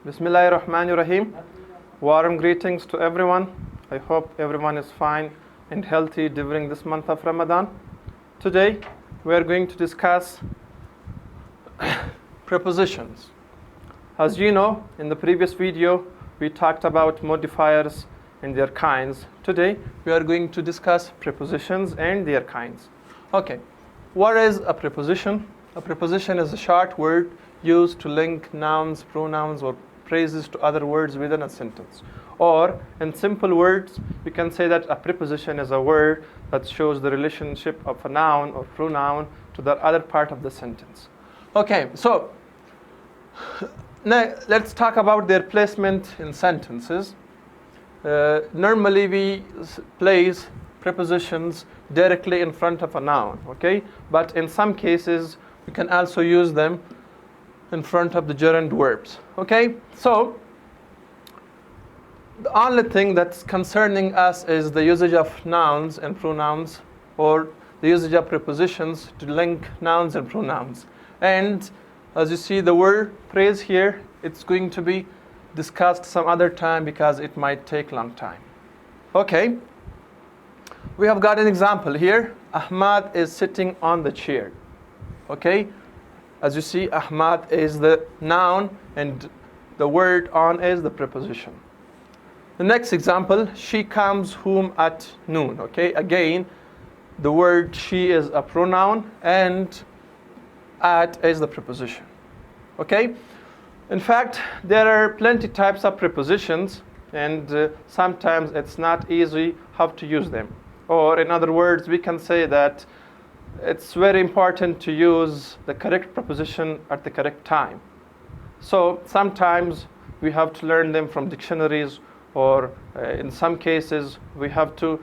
Bismillahirrahmanirrahim. Warm greetings to everyone. I hope everyone is fine and healthy during this month of Ramadan. Today we are going to discuss prepositions. As you know, in the previous video we talked about modifiers and their kinds. Today we are going to discuss prepositions and their kinds. Okay, what is a preposition? A preposition is a short word used to link nouns, pronouns, or phrases to other words within a sentence. Or, in simple words, we can say that a preposition is a word that shows the relationship of a noun or pronoun to the other part of the sentence. Okay, so now let's talk about their placement in sentences. Normally we place prepositions directly in front of a noun, okay? But in some cases, we can also use them in front of the gerund verbs, okay? So, the only thing that's concerning us is the usage of nouns and pronouns, or the usage of prepositions to link nouns and pronouns. And as you see the word phrase here, it's going to be discussed some other time because it might take a long time. Okay, we have got an example here. Ahmad is sitting on the chair. Okay, as you see, Ahmad is the noun and the word on is the preposition. The next example, she comes home at noon. Okay, again, the word she is a pronoun and at is the preposition. Okay, in fact, there are plenty types of prepositions, and sometimes it's not easy how to use them. Or in other words, we can say that it's very important to use the correct preposition at the correct time. So sometimes we have to learn them from dictionaries, or in some cases we have to,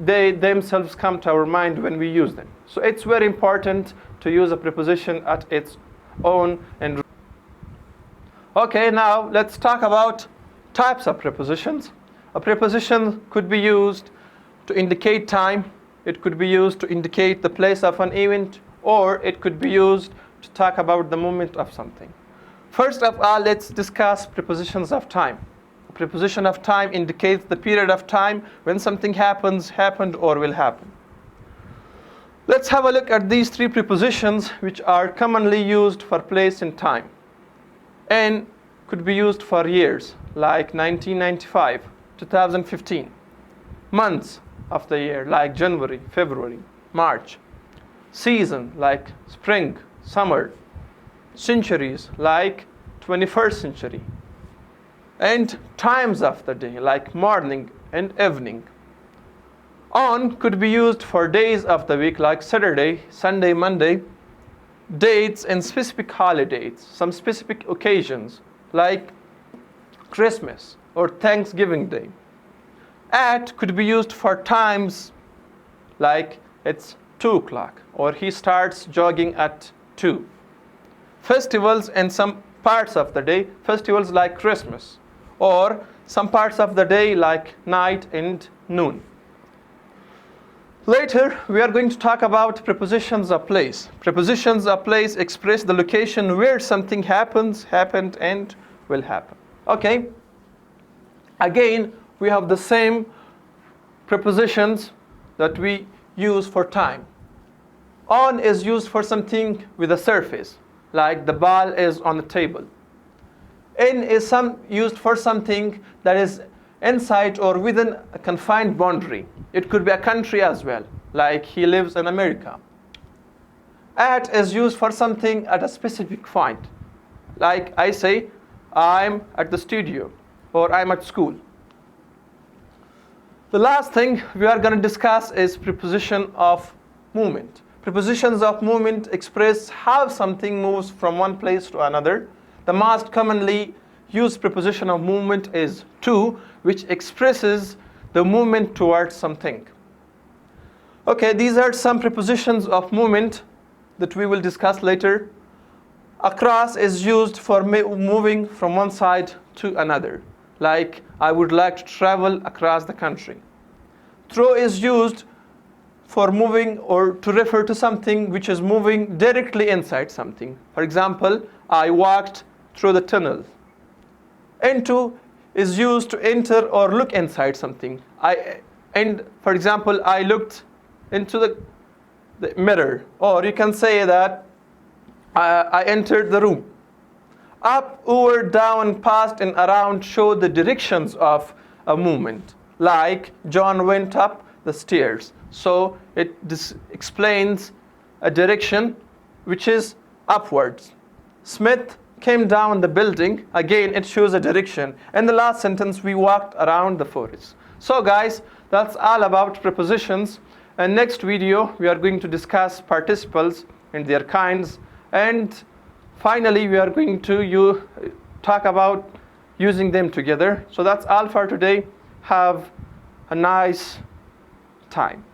they themselves come to our mind when we use them. So it's very important to use a preposition at its own. And okay, now let's talk about types of prepositions. A preposition could be used to indicate time. It could be used to indicate the place of an event, or it could be used to talk about the moment of something. First of all, let's discuss prepositions of time. A preposition of time indicates the period of time when something happens, happened, or will happen. Let's have a look at these three prepositions which are commonly used for place and time, and could be used for years, like 1995, 2015. Months of the year, like January, February, March. Season, like spring, summer. Centuries, like 21st century. And times of the day, like morning and evening. On could be used for days of the week, like Saturday, Sunday, Monday. Dates and specific holidays, some specific occasions, like Christmas or Thanksgiving Day. At could be used for times, like it's 2 o'clock, or he starts jogging at 2. Festivals and some parts of the day, festivals like Christmas, or some parts of the day like night and noon. Later, we are going to talk about prepositions of place. Prepositions of place express the location where something happens, happened, and will happen. Okay? Again, we have the same prepositions that we use for time. On is used for something with a surface, like the ball is on the table. In is used for something that is inside or within a confined boundary. It could be a country as well, like he lives in America. At is used for something at a specific point, like I say, I'm at the studio, or I'm at school. The last thing we are going to discuss is preposition of movement. Prepositions of movement express how something moves from one place to another. The most commonly used preposition of movement is to, which expresses the movement towards something. Okay, these are some prepositions of movement that we will discuss later. Across is used for moving from one side to another, like I would like to travel across the country. Through is used for moving or to refer to something which is moving directly inside something. For example, I walked through the tunnel. Into is used to enter or look inside something. For example, I looked into the mirror, or you can say that I entered the room. Up, over, down, past, and around show the directions of a movement. Like John went up the stairs. So this explains a direction which is upwards. Smith came down the building. Again, it shows a direction. In the last sentence, we walked around the forest. So guys, that's all about prepositions. In next video, we are going to discuss participles and their kinds. And finally, we are going to talk about using them together. So that's all for today. Have a nice time.